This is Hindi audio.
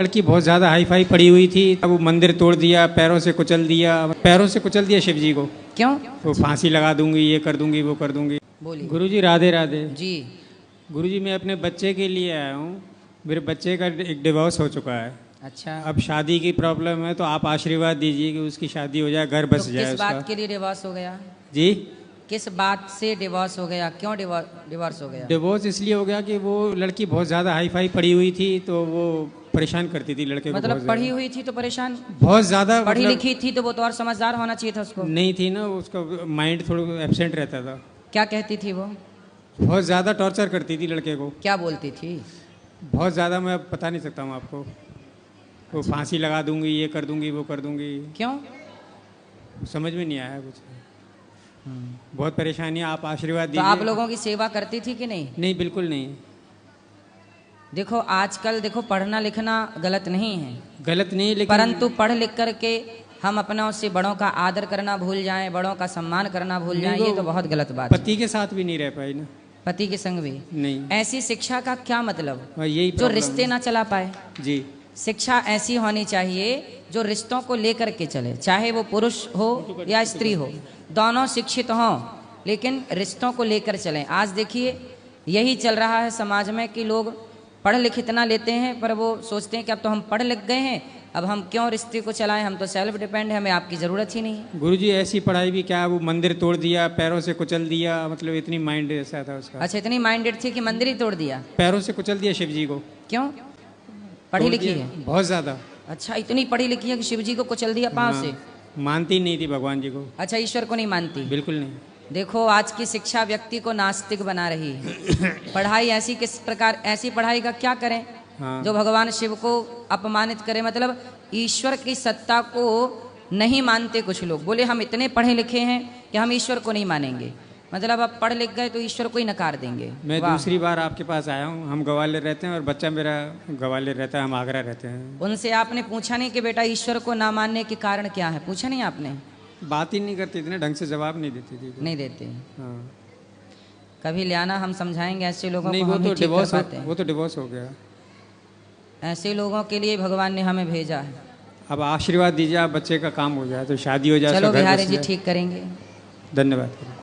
लड़की बहुत ज़्यादा हाई फाई पड़ी हुई थी। अब वो मंदिर तोड़ दिया, पैरों से कुचल दिया शिव जी को। क्यों? तो फांसी लगा दूंगी, ये कर दूंगी, वो कर दूंगी। बोलिए। गुरुजी राधे राधे जी। गुरुजी, मैं अपने बच्चे के लिए आया हूँ। मेरे बच्चे का एक डिवोर्स हो चुका है। अच्छा, अब शादी की प्रॉब्लम है, तो आप आशीर्वाद दीजिए कि उसकी शादी हो जाए, घर बस तो जाए किस उसका। बात के लिए डिवोर्स हो गया? जी, किस बात से डिवोर्स हो गया? क्यों डिवोर्स हो गया? डिवोर्स इसलिए हो गया कि वो लड़की बहुत ज़्यादा हाई फाई पड़ी हुई थी, तो वो परेशान करती थी लड़के को। मतलब बहुत पढ़ी ज़्यादा। हुई थी तो परेशान? बहुत ज़्यादा पढ़ी मतलब लिखी थी तो वो तो और समझदार होना चाहिए था उसको। नहीं थी ना, उसका माइंड थोड़ा एब्सेंट रहता था। क्या कहती थी वो? बहुत ज़्यादा टॉर्चर करती थी लड़के को। क्या बोलती थी? बहुत ज़्यादा, मैं बता नहीं सकता हूँ आपको। वो फांसी लगा दूंगी, ये कर दूंगी, वो कर दूंगी। क्यों? समझ में नहीं आया कुछ। बहुत परेशानी है, आप आशीर्वाद तो दीजिए। आप लोगों की सेवा करती थी कि नहीं? नहीं, बिल्कुल नहीं। देखो आजकल देखो, पढ़ना लिखना गलत नहीं है, गलत नहीं, लेकिन परंतु पढ़ लिख करके हम अपनों से बड़ों का आदर करना भूल जाएं, बड़ों का सम्मान करना भूल जाएं, ये तो बहुत गलत बात है। पति के साथ भी नहीं रह पाई ना। पति के संग भी नहीं, ऐसी शिक्षा का क्या मतलब? यही जो प्रॉब्लम रिश्ते है। ना चला पाए। जी, शिक्षा ऐसी होनी चाहिए जो रिश्तों को लेकर के चले, चाहे वो पुरुष हो या स्त्री हो, दोनों शिक्षित हों लेकिन रिश्तों को लेकर चलें। आज देखिए यही चल रहा है समाज में कि लोग पढ़ लिख इतना लेते हैं, पर वो सोचते हैं कि अब तो हम पढ़ लिख गए हैं, अब हम क्यों रिश्ते को चलाएं, हम तो सेल्फ डिपेंड है, हमें आपकी ज़रूरत ही नहीं है। गुरुजी ऐसी पढ़ाई भी क्या, वो मंदिर तोड़ दिया, पैरों से कुचल दिया, मतलब इतनी माइंड ऐसा था उसका। अच्छा, इतनी माइंडेड थी कि मंदिर ही तोड़ दिया? पैरों से कुचल दिया शिव जी को। क्यों? पढ़ी तोड़ लिखी दिया, है? बहुत ज़्यादा। अच्छा, इतनी पढ़ी लिखी है कि शिव जी को कुचल दिया पाँव से? मानती नहीं थी भगवान जी को। अच्छा, ईश्वर को नहीं मानती? बिल्कुल नहीं। देखो आज की शिक्षा व्यक्ति को नास्तिक बना रही है। पढ़ाई ऐसी किस प्रकार, ऐसी पढ़ाई का क्या करें हाँ। जो भगवान शिव को अपमानित करे? मतलब ईश्वर की सत्ता को नहीं मानते कुछ लोग। बोले हम इतने पढ़े लिखे हैं कि हम ईश्वर को नहीं मानेंगे, मतलब अब पढ़ लिख गए तो ईश्वर को ही नकार देंगे। मैं वाह। दूसरी बार आपके पास आया हूँ। हम ग्वालियर रहते हैं और बच्चा मेरा ग्वालियर रहता है, हम आगरा रहते हैं। उनसे आपने पूछा नहीं कि बेटा ईश्वर को ना मानने के कारण क्या है? पूछा नहीं आपने? बात ही नहीं करती थी ना, ढंग से जवाब नहीं देती थी। नहीं देते। हाँ। कभी ले आना, हम समझाएंगे ऐसे लोगों नहीं, को। वो हम तो ही ठीक कर डिवोर्स पाते हैं। वो तो डिवोर्स हो गया। ऐसे लोगों के लिए भगवान ने हमें भेजा है। अब आशीर्वाद दीजिए, आप बच्चे का काम हो जाए, तो शादी हो जाए। चलो उसका घर बिहारी बस जी जाए। ठीक करेंगे। धन्यवाद।